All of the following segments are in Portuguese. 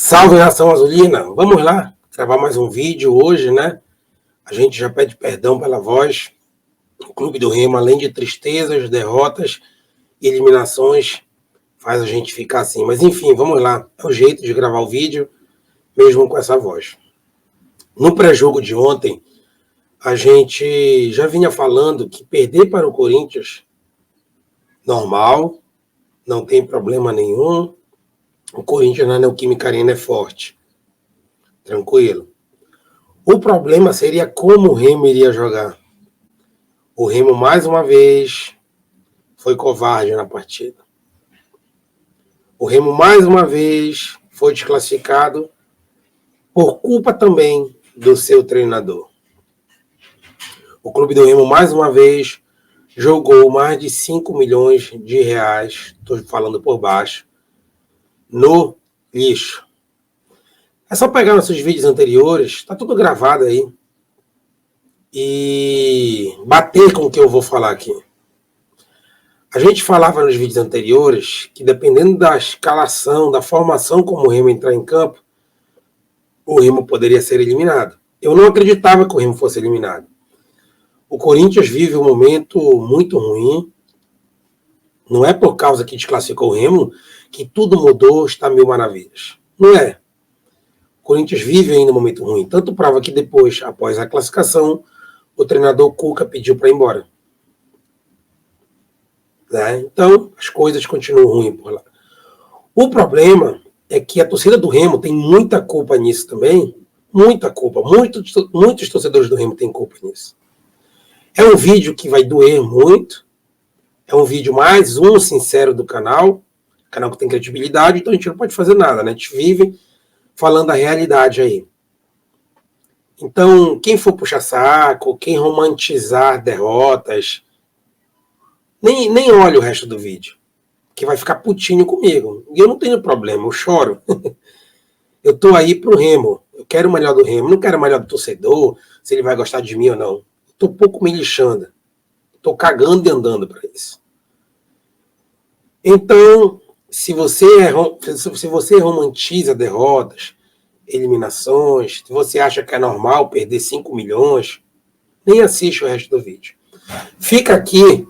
Salve, nação azulina! Vamos lá gravar mais um vídeo hoje, né? A gente já pede perdão pela voz. O Clube do Remo, além de tristezas, derrotas e eliminações, faz a gente ficar assim. Mas enfim, vamos lá. É o jeito de gravar o vídeo, mesmo com essa voz. No pré-jogo de ontem, a gente já vinha falando que perder para o Corinthians, normal, não tem problema nenhum. O Corinthians na Neoquímica Arena é forte. Tranquilo. O problema seria como o Remo iria jogar. O Remo, mais uma vez, foi covarde na partida. O Remo, mais uma vez, foi desclassificado por culpa também do seu treinador. O Clube do Remo, mais uma vez, jogou mais de 5 milhões de reais, estou falando por baixo, no lixo. É só pegar nossos vídeos anteriores, tá tudo gravado aí, e bater com o que eu vou falar aqui. A gente falava nos vídeos anteriores que dependendo da escalação, da formação como o Remo entrar em campo, o Remo poderia ser eliminado. Eu não acreditava que o Remo fosse eliminado. O Corinthians vive um momento muito ruim. Não é por causa que desclassificou o Remo que tudo mudou, está mil maravilhas. Não é. O Corinthians vive ainda um momento ruim. Tanto prova que depois, após a classificação, o treinador Cuca pediu para ir embora. Né? Então, as coisas continuam ruins por lá. O problema é que a torcida do Remo tem muita culpa nisso também. Muita culpa. Muitos torcedores do Remo têm culpa nisso. É um vídeo que vai doer muito. É um vídeo mais um sincero do canal. Canal que tem credibilidade, então a gente não pode fazer nada, né? A gente vive falando a realidade aí. Então, quem for puxar saco, quem romantizar derrotas, nem olha o resto do vídeo, que vai ficar putinho comigo. E eu não tenho problema, eu choro. Eu tô aí pro Remo, eu quero o melhor do Remo, não quero o melhor do torcedor, se ele vai gostar de mim ou não. Eu tô pouco me lixando, tô cagando e andando para isso. Então, se você romantiza derrotas, eliminações, se você acha que é normal perder 5 milhões, nem assiste o resto do vídeo. Fica aqui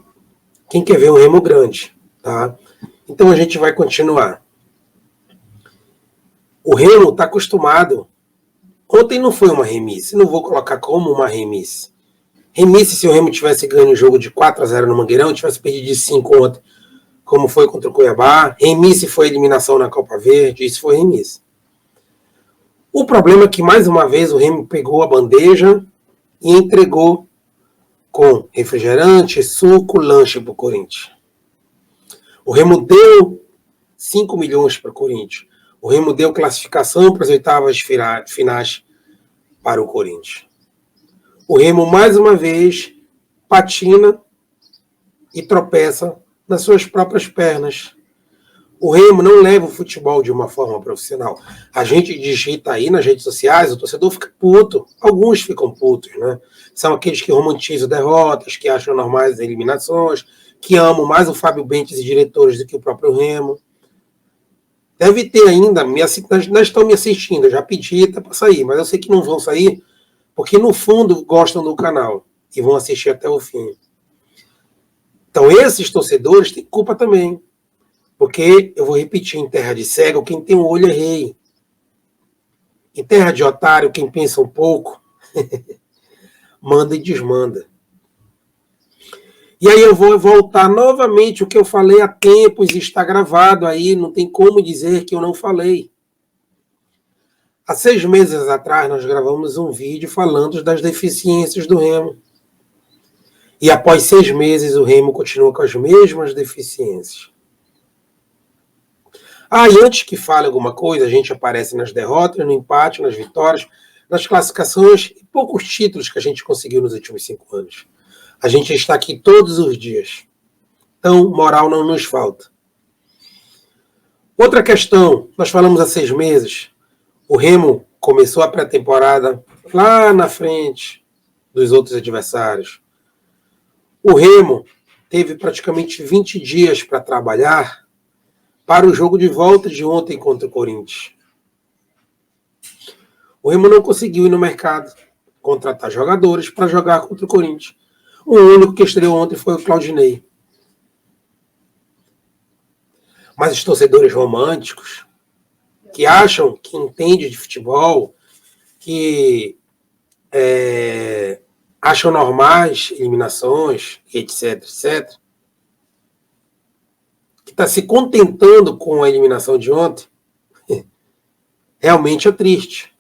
quem quer ver um Remo grande, tá? Então a gente vai continuar. O Remo está acostumado. Ontem não foi uma remisse, não vou colocar como uma remisse. Remisse se o Remo tivesse ganho o jogo de 4-0 no Mangueirão, tivesse perdido de 5 ontem, como foi contra o Cuiabá. Remisse foi eliminação na Copa Verde, isso foi remisse. O problema é que, mais uma vez, o Remo pegou a bandeja e entregou com refrigerante, suco, lanche para o Corinthians. O Remo deu 5 milhões para o Corinthians. O Remo deu classificação para as oitavas finais para o Corinthians. O Remo, mais uma vez, patina e tropeça nas suas próprias pernas. O Remo não leva o futebol de uma forma profissional. A gente digita aí nas redes sociais, o torcedor fica puto. Alguns ficam putos, né? São aqueles que romantizam derrotas, que acham normais as eliminações, que amam mais o Fábio Bentes e diretores do que o próprio Remo. Deve ter ainda, não estão me assistindo, eu já pedi para sair, mas eu sei que não vão sair, porque no fundo gostam do canal e vão assistir até o fim. Então esses torcedores têm culpa também. Porque, eu vou repetir, em terra de cego, quem tem um olho é rei. Em terra de otário, quem pensa um pouco, manda e desmanda. E aí eu vou voltar novamente o que eu falei há tempos, está gravado aí, não tem como dizer que eu não falei. Há 6 meses atrás, nós gravamos um vídeo falando das deficiências do Remo. E após 6 meses, o Remo continua com as mesmas deficiências. E antes que fale alguma coisa, a gente aparece nas derrotas, no empate, nas vitórias, nas classificações e poucos títulos que a gente conseguiu nos últimos 5 anos. A gente está aqui todos os dias. Então, moral não nos falta. Outra questão, nós falamos há 6 meses, o Remo começou a pré-temporada lá na frente dos outros adversários. O Remo teve praticamente 20 dias para trabalhar para o jogo de volta de ontem contra o Corinthians. O Remo não conseguiu ir no mercado contratar jogadores para jogar contra o Corinthians. O único que estreou ontem foi o Claudinei. Mas os torcedores românticos, que acham que entendem de futebol, que acham normais eliminações, etc, etc, que está se contentando com a eliminação de ontem, realmente é triste.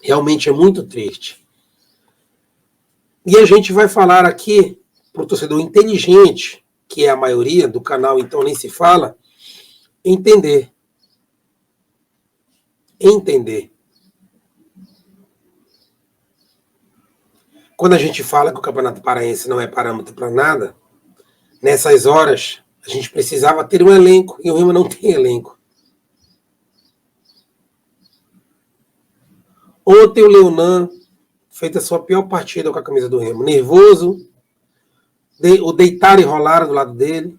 Realmente é muito triste. E a gente vai falar aqui para o torcedor inteligente, que é a maioria do canal, então nem se fala, entender. Quando a gente fala que o Campeonato Paraense não é parâmetro para nada, nessas horas a gente precisava ter um elenco, e o Remo não tem elenco. Ontem o Leonan fez a sua pior partida com a camisa do Remo. Nervoso, o deitar e rolar do lado dele.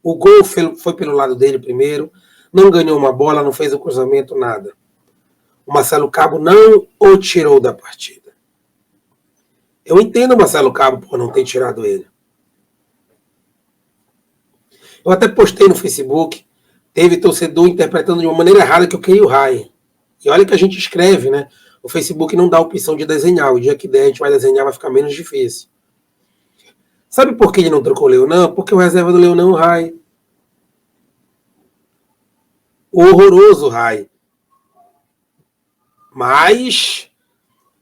O gol foi pelo lado dele primeiro. Não ganhou uma bola, não fez o cruzamento, nada. O Marcelo Cabo não o tirou da partida. Eu entendo o Marcelo Cabo por não ter tirado ele. Eu até postei no Facebook, teve torcedor interpretando de uma maneira errada que eu queria o Rai. E olha que a gente escreve, né? O Facebook não dá a opção de desenhar. O dia que der, a gente vai desenhar, vai ficar menos difícil. Sabe por que ele não trocou o Leonan? Porque o reserva do Leonan é o Rai. O horroroso Rai. Mas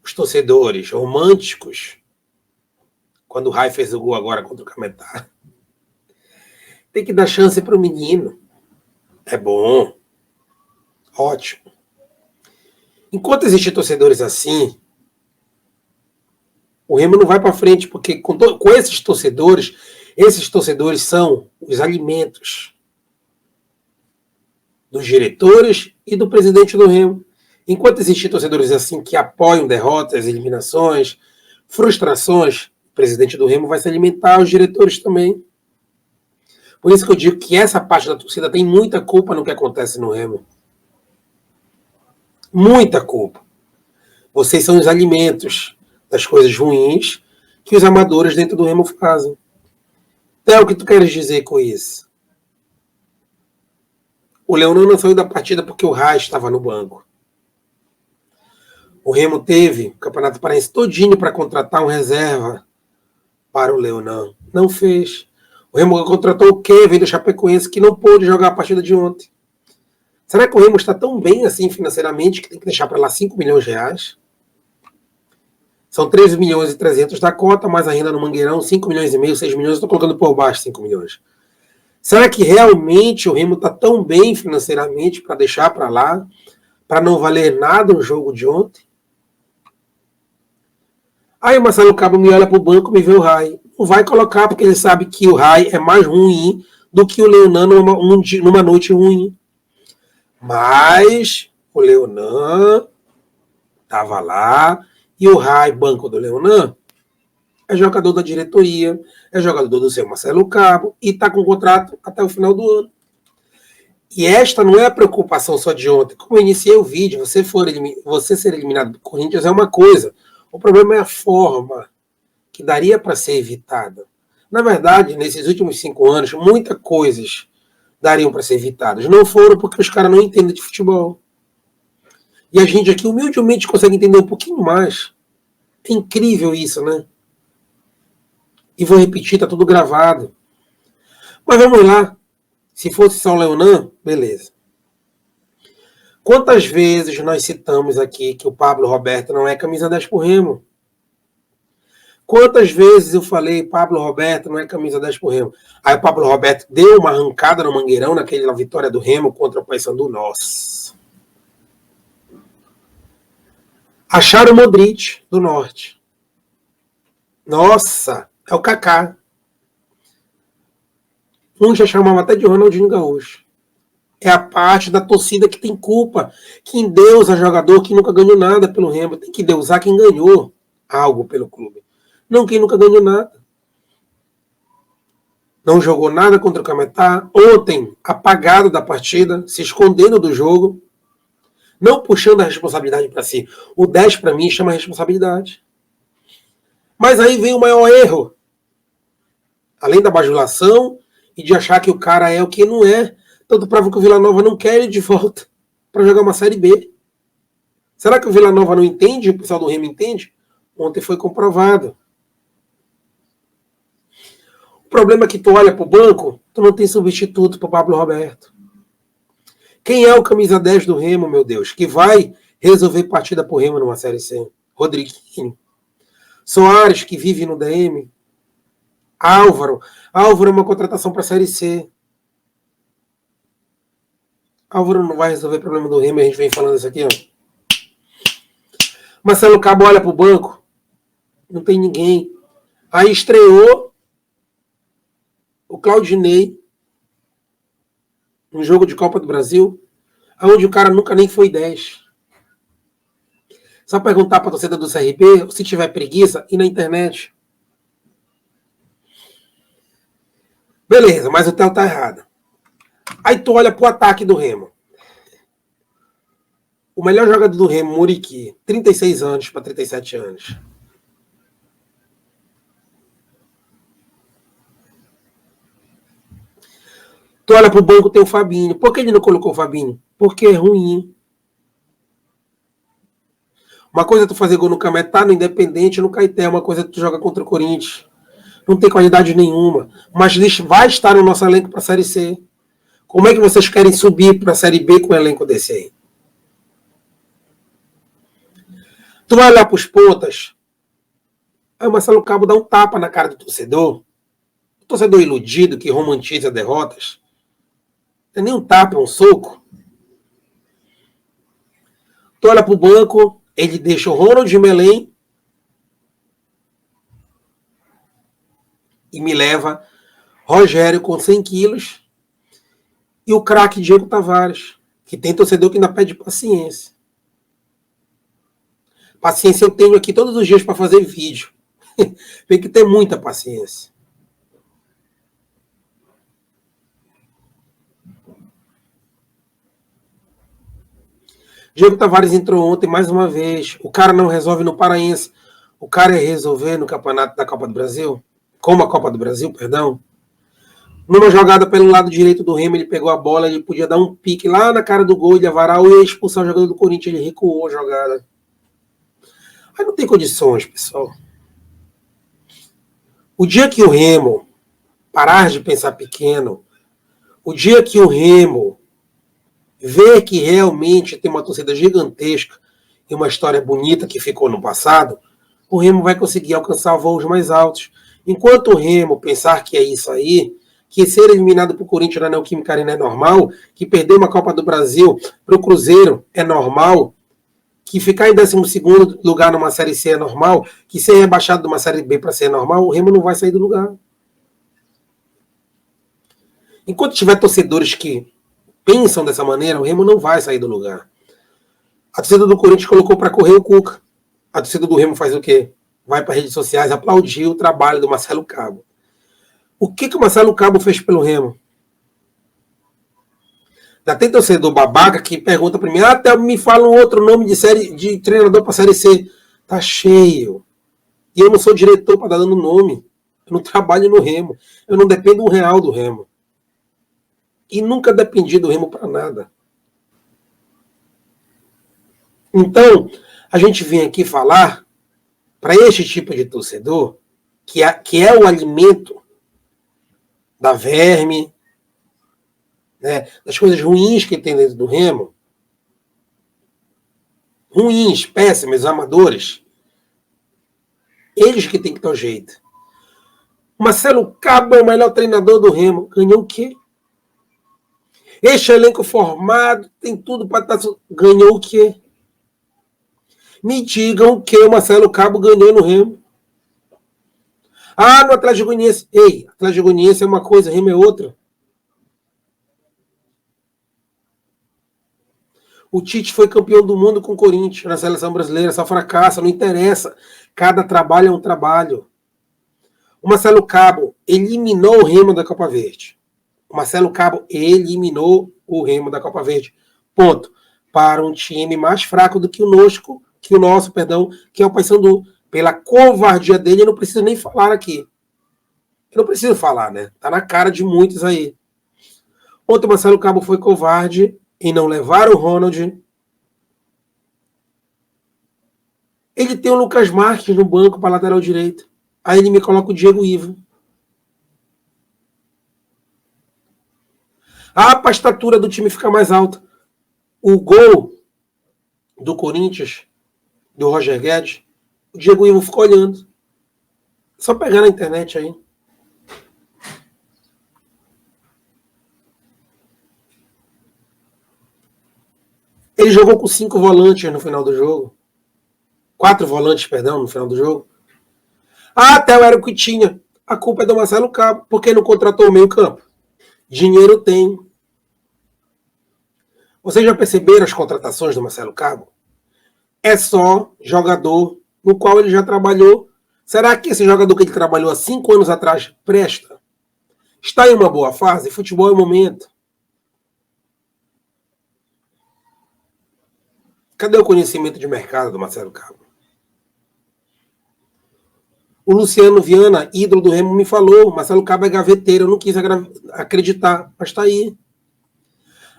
os torcedores românticos, quando o Rai fez o gol agora contra o Cametá, tem que dar chance para o menino. É bom. Ótimo. Enquanto existem torcedores assim, o Remo não vai para frente, porque com esses torcedores são os alimentos dos diretores e do presidente do Remo. Enquanto existem torcedores assim que apoiam derrotas, eliminações, frustrações, o presidente do Remo vai se alimentar, os diretores também. Por isso que eu digo que essa parte da torcida tem muita culpa no que acontece no Remo. Muita culpa. Vocês são os alimentos das coisas ruins que os amadores dentro do Remo fazem. Então, o que tu queres dizer com isso? O Leonan não saiu da partida porque o Rai estava no banco. O Remo teve o Campeonato Paraense todinho para contratar um reserva para o Leonan. Não fez. O Remo contratou o Kevin do Chapecoense, que não pôde jogar a partida de ontem. Será que o Remo está tão bem assim financeiramente que tem que deixar para lá 5 milhões de reais? São 13 milhões e 300 da cota, mais a renda no Mangueirão, 5 milhões e meio, 6 milhões, eu estou colocando por baixo 5 milhões. Será que realmente o Remo está tão bem financeiramente para deixar para lá, para não valer nada o jogo de ontem? Aí o Marcelo Cabo me olha para o banco e me vê o Rai. Não vai colocar, porque ele sabe que o Rai é mais ruim do que o Leonan numa noite ruim. Mas o Leonan estava lá e o Rai, banco do Leonan, é jogador da diretoria, é jogador do seu Marcelo Cabo e está com contrato até o final do ano. E esta não é a preocupação só de ontem. Como eu iniciei o vídeo, você ser eliminado do Corinthians é uma coisa. O problema é a forma que daria para ser evitada. Na verdade, nesses últimos 5 anos, muitas coisas dariam para ser evitadas. Não foram porque os caras não entendem de futebol. E a gente aqui humildemente consegue entender um pouquinho mais. É incrível isso, né? E vou repetir, tá tudo gravado. Mas vamos lá. Se fosse só o Leonan, beleza. Quantas vezes nós citamos aqui que o Pablo Roberto não é camisa 10 pro Remo? Quantas vezes eu falei Pablo Roberto não é camisa 10 pro Remo? Aí o Pablo Roberto deu uma arrancada no Mangueirão naquela vitória do Remo contra o Paysandu. Nossa. Acharam o Modric do Norte. Nossa, é o Kaká. Um já chamava até de Ronaldinho Gaúcho. É a parte da torcida que tem culpa, que endeusa jogador que nunca ganhou nada pelo Remo. Tem que endeusar quem ganhou algo pelo clube. Não quem nunca ganhou nada. Não jogou nada contra o Cametá. Ontem, apagado da partida, se escondendo do jogo. Não puxando a responsabilidade para si. O 10 para mim chama responsabilidade. Mas aí vem o maior erro. Além da bajulação e de achar que o cara é o que não é. Tanto prova que o Vila Nova não quer ele de volta para jogar uma Série B. Será que o Vila Nova não entende? O pessoal do Remo entende? Ontem foi comprovado. O problema é que tu olha pro banco, tu não tem substituto pro Pablo Roberto. Quem é o camisa 10 do Remo, meu Deus, que vai resolver partida pro Remo numa Série C? Rodriguinho. Soares, que vive no DM. Álvaro é uma contratação para a Série C. Álvaro não vai resolver o problema do Remo, a gente vem falando isso aqui, ó. Marcelo Cabo olha pro banco, não tem ninguém. Aí estreou o Claudinei no jogo de Copa do Brasil, onde o cara nunca nem foi 10. Só perguntar para a torcida do CRB, se tiver preguiça, ir na internet. Beleza, mas o Theo tá errado. Aí tu olha pro ataque do Remo. O melhor jogador do Remo, Muriqui, 36 anos para 37 anos. Tu olha pro banco, tem o Fabinho. Por que ele não colocou o Fabinho? Porque é ruim. Uma coisa é tu fazer gol no Cametá, no Independente, no Caeté. Uma coisa é tu jogar contra o Corinthians. Não tem qualidade nenhuma. Mas vai estar no nosso elenco para a Série C. Como é que vocês querem subir para a Série B com um elenco desse aí? Tu vai olhar para os pontas. Aí o Marcelo Cabo dá um tapa na cara do torcedor. O torcedor iludido que romantiza derrotas. Não é nem um tapa, é um soco. Tu olha para o banco, ele deixa o Ronald Melém e me leva Rogério com 100 quilos e o craque Diego Tavares, que tem torcedor que ainda pede paciência. Paciência eu tenho aqui todos os dias para fazer vídeo. Tem que ter muita paciência. Diego Tavares entrou ontem mais uma vez. O cara não resolve no Paraense. O cara ia resolver no campeonato da Copa do Brasil. Como a Copa do Brasil, perdão. Numa jogada pelo lado direito do Remo, ele pegou a bola, ele podia dar um pique lá na cara do gol, ele ia varar ou ia expulsar o jogador do Corinthians, ele recuou a jogada. Aí não tem condições, pessoal. O dia que o Remo parar de pensar pequeno, o dia que o Remo ver que realmente tem uma torcida gigantesca e uma história bonita que ficou no passado, o Remo vai conseguir alcançar voos mais altos. Enquanto o Remo pensar que é isso aí, que ser eliminado para o Corinthians na Neoquímica Arena é normal, que perder uma Copa do Brasil para o Cruzeiro é normal, que ficar em 12º lugar numa Série C é normal, que ser rebaixado de uma Série B para ser normal, o Remo não vai sair do lugar. Enquanto tiver torcedores que pensam dessa maneira, o Remo não vai sair do lugar. A torcida do Corinthians colocou para correr o Cuca. A torcida do Remo faz o quê? Vai para redes sociais aplaudir o trabalho do Marcelo Cabo. O que o Marcelo Cabo fez pelo Remo? Já tem torcedor babaca que pergunta para mim, até me fala um outro nome de treinador para a Série C. Tá cheio. E eu não sou diretor para dar dando nome. Eu não trabalho no Remo. Eu não dependo um real do Remo. E nunca dependi do Remo para nada. Então, a gente vem aqui falar para este tipo de torcedor, que é o alimento da verme, né, das coisas ruins que tem dentro do Remo, ruins, péssimos, amadores, eles que tem que dar o jeito. Marcelo Cabo é o melhor treinador do Remo. Ganhou o quê? Este elenco formado, tem tudo para estar... Ganhou o quê? Me digam o que o Marcelo Cabo ganhou no Remo. No Atlético Goianiense. Ei, Atlético Goianiense é uma coisa, Remo é outra. O Tite foi campeão do mundo com o Corinthians na seleção brasileira, só fracassa, não interessa. Cada trabalho é um trabalho. O Marcelo Cabo eliminou o Remo da Copa Verde. O Marcelo Cabo eliminou o Remo da Copa Verde. Ponto. para um time mais fraco do que o nosso, que é o Paysandu. Pela covardia dele, eu não preciso nem falar aqui. Eu não preciso falar, né? Tá na cara de muitos aí. Ontem o Marcelo Cabo foi covarde em não levar o Ronald. Ele tem o Lucas Marques no banco para lateral direito. Aí ele me coloca o Diego Ivo. Para a estatura do time ficar mais alta. O gol do Corinthians, do Roger Guedes, o Diego Ivo ficou olhando. Só pegar na internet aí. Ele jogou com 5 volantes no final do jogo. 4 volantes, perdão, no final do jogo. Até o Érico tinha. A culpa é do Marcelo Cabo, porque não contratou o meio campo. Dinheiro tem. Vocês já perceberam as contratações do Marcelo Cabo? É só jogador no qual ele já trabalhou. Será que esse jogador que ele trabalhou há 5 anos atrás presta? Está em uma boa fase? Futebol é o momento. Cadê o conhecimento de mercado do Marcelo Cabo? O Luciano Viana, ídolo do Remo, me falou, Marcelo Cabo é gaveteiro, eu não quis acreditar, mas está aí.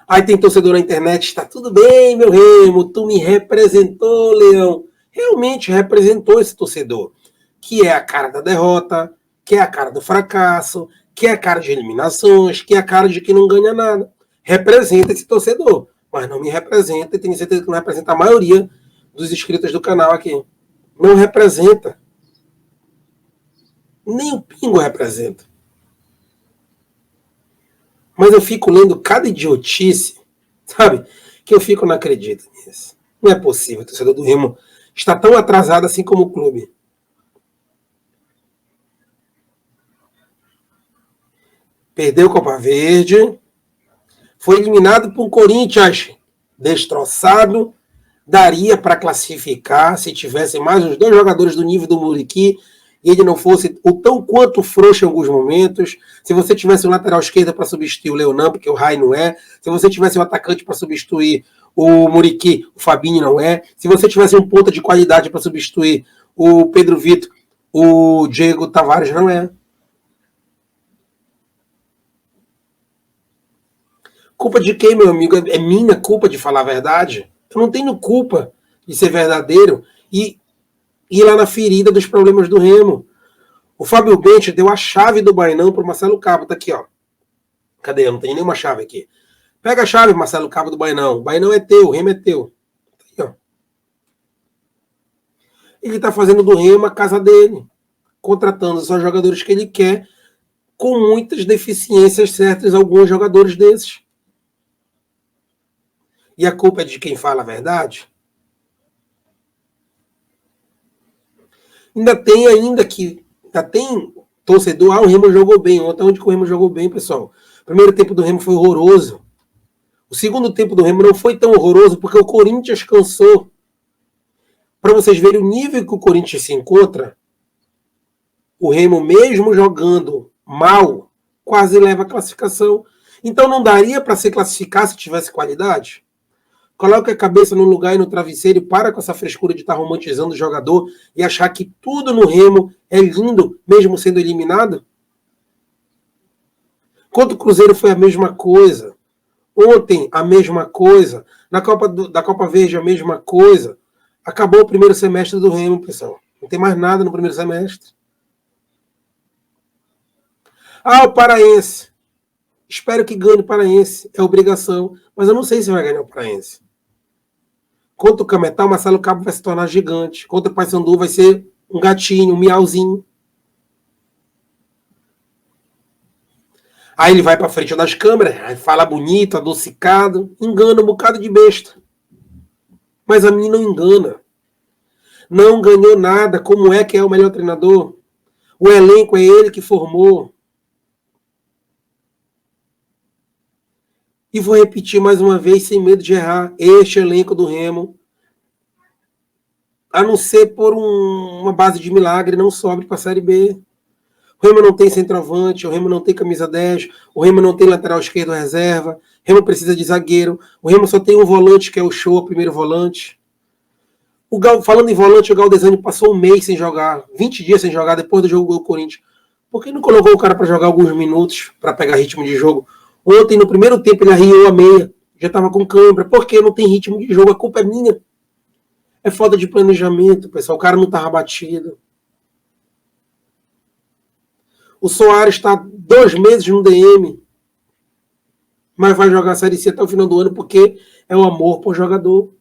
Aí tem torcedor na internet, está tudo bem, meu Remo, tu me representou, Leão. Realmente representou esse torcedor, que é a cara da derrota, que é a cara do fracasso, que é a cara de eliminações, que é a cara de que não ganha nada. Representa esse torcedor, mas não me representa, e tenho certeza que não representa a maioria dos inscritos do canal aqui. Não representa. Nem o pingo representa. Mas eu fico lendo cada idiotice, sabe? Que eu fico, não acredito nisso. Não é possível, o torcedor do Remo está tão atrasado assim como o clube. Perdeu Copa Verde, foi eliminado por um Corinthians destroçado, daria para classificar se tivesse mais uns 2 jogadores do nível do Muriqui e ele não fosse o tão quanto frouxo em alguns momentos, se você tivesse um lateral esquerda para substituir o Leonan, porque o Rai não é, se você tivesse um atacante para substituir o Muriqui, o Fabinho não é, se você tivesse um ponta de qualidade para substituir o Pedro Vitor, o Diego Tavares não é. Culpa de quem, meu amigo? É minha culpa de falar a verdade? Eu não tenho culpa de ser verdadeiro e ir lá na ferida dos problemas do Remo. O Fábio Bench deu a chave do Bainão pro Marcelo Cabo. Tá aqui, ó. Cadê? Eu não tenho nenhuma chave aqui. Pega a chave, Marcelo Cabo, do Bainão. O Bainão é teu, o Remo é teu. Tá aqui, ó. Ele tá fazendo do Remo a casa dele. Contratando só jogadores que ele quer, com muitas deficiências certas, alguns jogadores desses. E a culpa é de quem fala a verdade? Ainda tem torcedor, o Remo jogou bem. Ontem onde que o Remo jogou bem, pessoal? O primeiro tempo do Remo foi horroroso. O segundo tempo do Remo não foi tão horroroso porque o Corinthians cansou. Para vocês verem o nível que o Corinthians se encontra, o Remo, mesmo jogando mal, quase leva a classificação. Então não daria para se classificar se tivesse qualidade? Coloque a cabeça no lugar e no travesseiro e para com essa frescura de estar romantizando o jogador e achar que tudo no Remo é lindo, mesmo sendo eliminado. Quanto o Cruzeiro foi a mesma coisa. Ontem, a mesma coisa. Da Copa Verde, a mesma coisa. Acabou o primeiro semestre do Remo, pessoal. Não tem mais nada no primeiro semestre. O Paraense. Espero que ganhe o Paraense. É obrigação. Mas eu não sei se vai ganhar o Paraense. Contra o Cametá, o Marcelo Cabo vai se tornar gigante. Contra o Paysandu vai ser um gatinho, um miauzinho. Aí ele vai para frente das câmeras, aí fala bonito, adocicado, engana um bocado de besta. Mas a mim não engana. Não ganhou nada. Como é que é o melhor treinador? O elenco é ele que formou. E vou repetir mais uma vez, sem medo de errar, este elenco do Remo, a não ser por uma base de milagre, não sobe para a Série B. O Remo não tem centroavante, o Remo não tem camisa 10, o Remo não tem lateral esquerdo reserva, o Remo precisa de zagueiro, o Remo só tem um volante, que é o Show, o primeiro volante. Falando em volante, o Galdesani passou um mês sem jogar, 20 dias sem jogar, depois do jogo do Corinthians. Por que não colocou o cara para jogar alguns minutos, para pegar ritmo de jogo? Ontem, no primeiro tempo, ele arriou a meia, já estava com câimbra. Por que não tem ritmo de jogo? A culpa é minha. É falta de planejamento, pessoal. O cara não estava batido. O Soares está 2 meses no DM, mas vai jogar a Série C até o final do ano porque é o amor por jogador.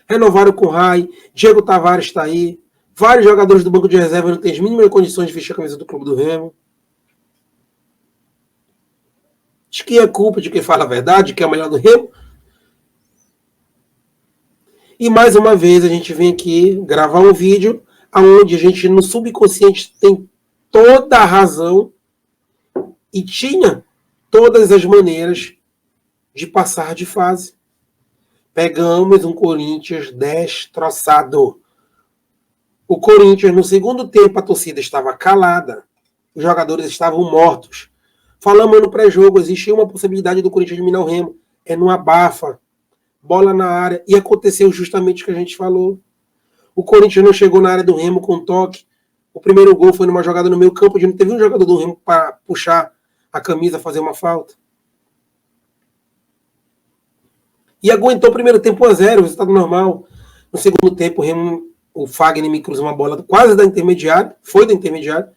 Renovaram com o Rai, Diego Tavares está aí, vários jogadores do banco de reserva não têm as mínimas condições de vestir a camisa do Clube do Remo. De quem é culpa, de quem fala a verdade, de quem é o melhor do Remo. E mais uma vez a gente vem aqui gravar um vídeo onde a gente no subconsciente tem toda a razão e tinha todas as maneiras de passar de fase. Pegamos um Corinthians destroçado. O Corinthians, no segundo tempo, a torcida estava calada. Os jogadores estavam mortos. Falamos no pré-jogo, existia uma possibilidade do Corinthians eliminar o Remo. É no abafa. Bola na área. E aconteceu justamente o que a gente falou. O Corinthians não chegou na área do Remo com toque. O primeiro gol foi numa jogada no meio campo, onde não teve um jogador do Remo para puxar a camisa, fazer uma falta. E aguentou o primeiro tempo 1-0, resultado normal. No segundo tempo, o Fagner me cruzou uma bola quase da intermediária, foi da intermediária.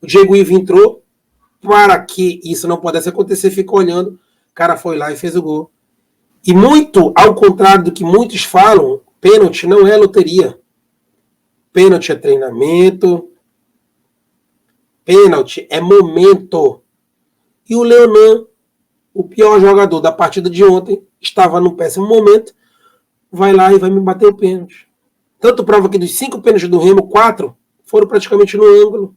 O Diego Ivo entrou, para que isso não pudesse acontecer, ficou olhando, o cara foi lá e fez o gol. E muito, ao contrário do que muitos falam, pênalti não é loteria. Pênalti é treinamento, pênalti é momento. E o Leonan, o pior jogador da partida de ontem, estava num péssimo momento, vai lá e vai me bater o pênalti. Tanto prova que dos 5 pênaltis do Remo, 4 foram praticamente no ângulo.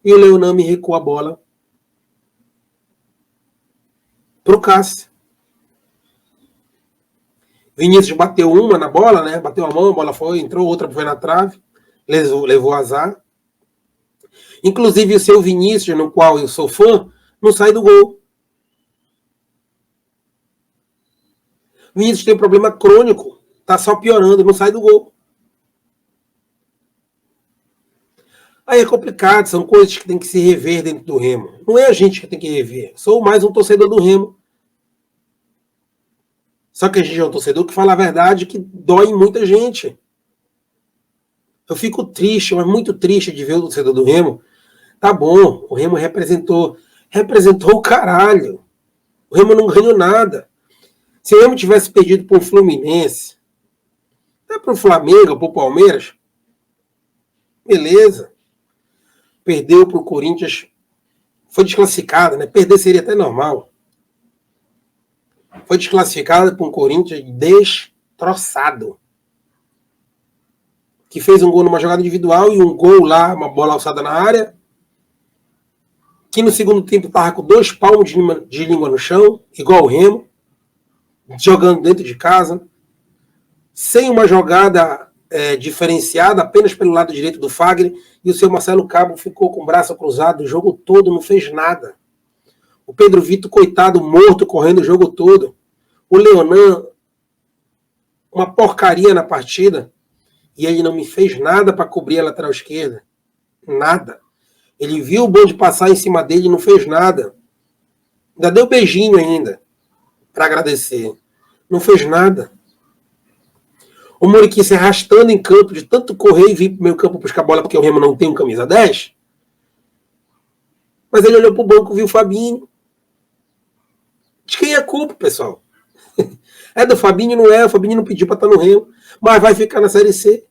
E o Leonan me recuou a bola pro Cássio. Vinícius bateu uma na bola, né? Bateu a mão, a bola foi, entrou, outra foi na trave, levou azar. Inclusive o seu Vinícius, no qual eu sou fã, não sai do gol. O Vinícius tem um problema crônico, tá só piorando, não sai do gol. Aí é complicado, são coisas que tem que se rever dentro do Remo. Não é a gente que tem que rever, sou mais um torcedor do Remo. Só que a gente é um torcedor que fala a verdade, que dói em muita gente. Eu fico triste, mas muito triste de ver o torcedor do Remo. Tá bom, o Remo representou o caralho. O Remo não ganhou nada. Se o Remo tivesse perdido para o Fluminense, até para o Flamengo, para o Palmeiras, beleza. Perdeu para o Corinthians, foi desclassificado, né? Perder seria até normal. Foi desclassificado para um Corinthians destroçado. Que fez um gol numa jogada individual e um gol lá, uma bola alçada na área. Que no segundo tempo estava com 2 palmos de língua no chão, igual o Remo, jogando dentro de casa, sem uma jogada diferenciada, apenas pelo lado direito do Fagner, e o seu Marcelo Cabo ficou com o braço cruzado o jogo todo, não fez nada. O Pedro Vitor, coitado, morto, correndo o jogo todo. O Leonan, uma porcaria na partida, e ele não me fez nada para cobrir a lateral esquerda. Nada. Ele viu o bonde passar em cima dele e não fez nada. Ainda deu beijinho ainda, para agradecer. Não fez nada. O Muriqui se arrastando em campo, de tanto correr e vir para o meio campo buscar a bola, porque o Remo não tem um camisa 10. Mas ele olhou para o banco e viu o Fabinho. De quem é a culpa, pessoal? É do Fabinho, não é? O Fabinho não pediu para estar no Remo, mas vai ficar na Série C.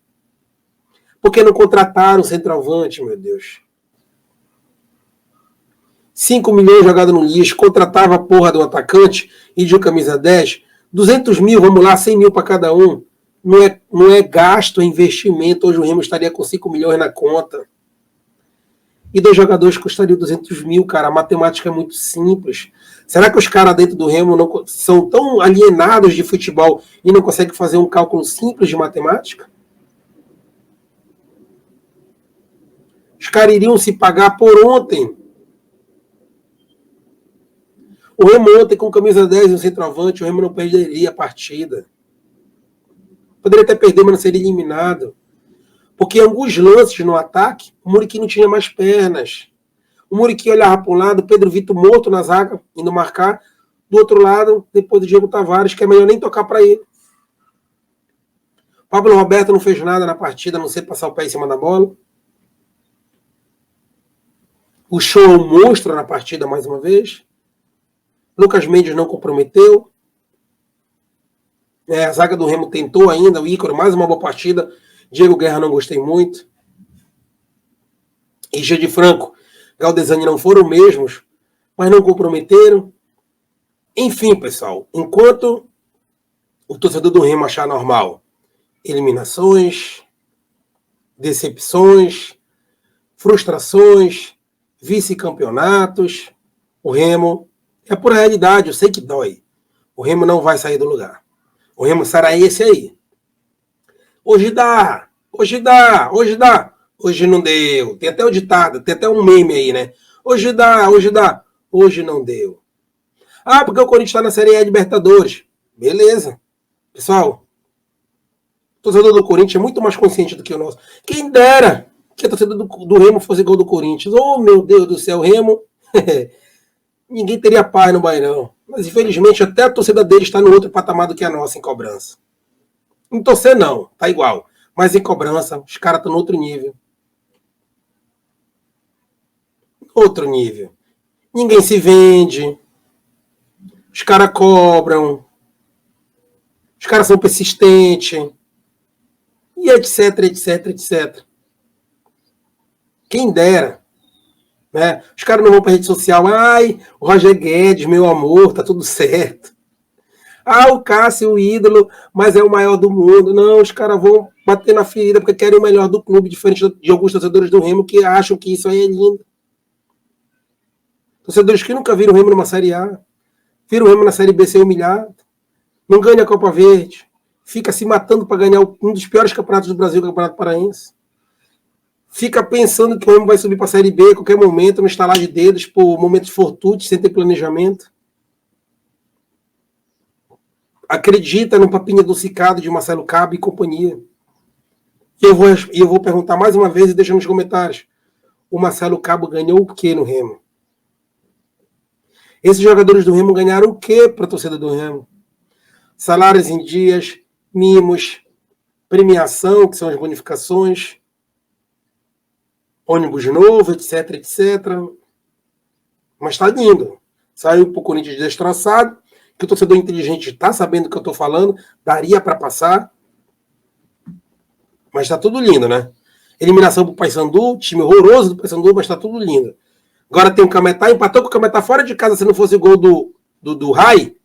Porque não contrataram o centroavante, meu Deus. 5 milhões jogado no lixo, contratava a porra do atacante e de um camisa 10. 200 mil, vamos lá, 100 mil para cada um. Não é gasto, é investimento. Hoje o Remo estaria com 5 milhões na conta. E 2 jogadores custariam 200 mil, cara. A matemática é muito simples. Será que os caras dentro do Remo não são tão alienados de futebol e não conseguem fazer um cálculo simples de matemática? Os caras iriam se pagar por ontem. O Remo ontem com camisa 10 no centroavante, o Remo não perderia a partida. Poderia até perder, mas não seria eliminado. Porque em alguns lances no ataque, o Muriqui não tinha mais pernas. O Muriqui olhava para um lado, o Pedro Vitor morto na zaga, indo marcar. Do outro lado, depois do Diego Tavares, que é melhor nem tocar para ele. Pablo Roberto não fez nada na partida, a não ser passar o pé em cima da bola. O Show é um monstro na partida, mais uma vez. Lucas Mendes não comprometeu. A zaga do Remo tentou ainda, o Ícaro, mais uma boa partida. Diego Guerra não gostei muito. E Gia de Franco, Galdesani não foram mesmos, mas não comprometeram. Enfim, pessoal, enquanto o torcedor do Remo achar normal eliminações, decepções, frustrações, vice-campeonatos, o Remo é pura realidade, eu sei que dói. O Remo não vai sair do lugar. O Remo será esse aí. Hoje dá, hoje dá, hoje dá. Hoje não deu. Tem até o ditado, tem até um meme aí, né? Hoje dá, hoje dá. Hoje não deu. Ah, porque o Corinthians está na Série A Libertadores. Beleza. Pessoal, o torcedor do Corinthians é muito mais consciente do que o nosso. Quem dera que a torcida do Remo fosse igual do Corinthians. Oh, meu Deus do céu, Remo. Ninguém teria paz no Bairão. Mas, infelizmente, até a torcida dele está no outro patamar do que a nossa em cobrança. Em torcer, não. Tá igual. Mas em cobrança, os caras estão no outro nível. Outro nível. Ninguém se vende. Os caras cobram. Os caras são persistentes. E etc, etc, etc. Quem dera. Né? Os caras não vão para rede social. Ai, o Roger Guedes, meu amor, tá tudo certo. Ah, o Cássio, o ídolo, mas é o maior do mundo. Não, os caras vão bater na ferida porque querem o melhor do clube, diferente de alguns torcedores do Remo que acham que isso aí é lindo. Torcedores que nunca viram o Remo numa Série A, viram o Remo na Série B ser humilhado, não ganha a Copa Verde, fica se matando para ganhar um dos piores campeonatos do Brasil, o Campeonato Paraense. Fica pensando que o Remo vai subir para a Série B a qualquer momento, no estalar de dedos, por momentos fortuitos, sem ter planejamento. Acredita no papinho adocicado de Marcelo Cabo e companhia. E eu vou perguntar mais uma vez e deixa nos comentários. O Marcelo Cabo ganhou o que no Remo? Esses jogadores do Remo ganharam o que para a torcida do Remo? Salários em dias, mimos, premiação, que são as bonificações, ônibus novo, etc, etc. Mas está lindo. Saiu para o Corinthians destroçado, que o torcedor inteligente está sabendo o que eu estou falando, daria para passar. Mas está tudo lindo, né? Eliminação para o Paysandu, time horroroso do Paysandu, mas está tudo lindo. Agora tem o Cametá, empatou com o Cametá fora de casa, se não fosse o gol do Rai,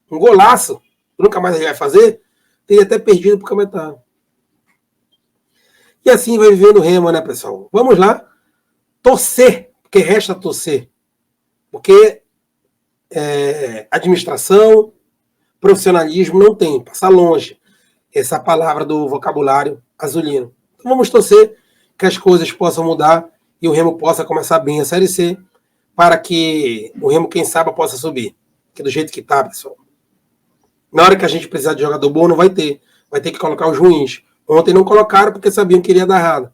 um golaço, nunca mais ele vai fazer, teria até perdido para o Cametá. E assim vai vivendo o Remo, né, pessoal? Vamos lá, torcer, porque resta torcer. Porque administração, profissionalismo não tem, passa longe essa palavra do vocabulário azulino. Então vamos torcer que as coisas possam mudar e o Remo possa começar bem a Série C, para que o Remo, quem sabe, possa subir. Que do jeito que tá, pessoal. Na hora que a gente precisar de jogador bom, não vai ter. Vai ter que colocar os ruins. Ontem não colocaram porque sabiam que iria dar errado.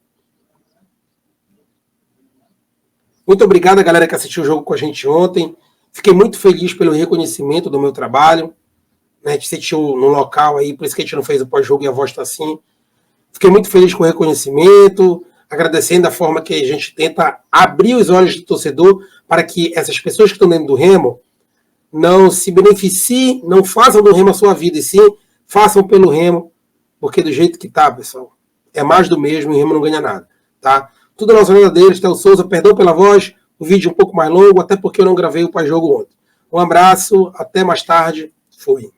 Muito obrigado a galera que assistiu o jogo com a gente ontem. Fiquei muito feliz pelo reconhecimento do meu trabalho. A gente sentiu no local aí, por isso que a gente não fez o pós-jogo e a voz está assim. Fiquei muito feliz com o reconhecimento, agradecendo a forma que a gente tenta abrir os olhos do torcedor para que essas pessoas que estão dentro do Remo não se beneficiem, não façam do Remo a sua vida, e sim façam pelo Remo, porque do jeito que tá, pessoal, é mais do mesmo e o Remo não ganha nada, tá? Tudo na zona deles, Théo Souza, perdão pela voz, o vídeo um pouco mais longo, até porque eu não gravei o pós-jogo ontem. Um abraço, até mais tarde, fui.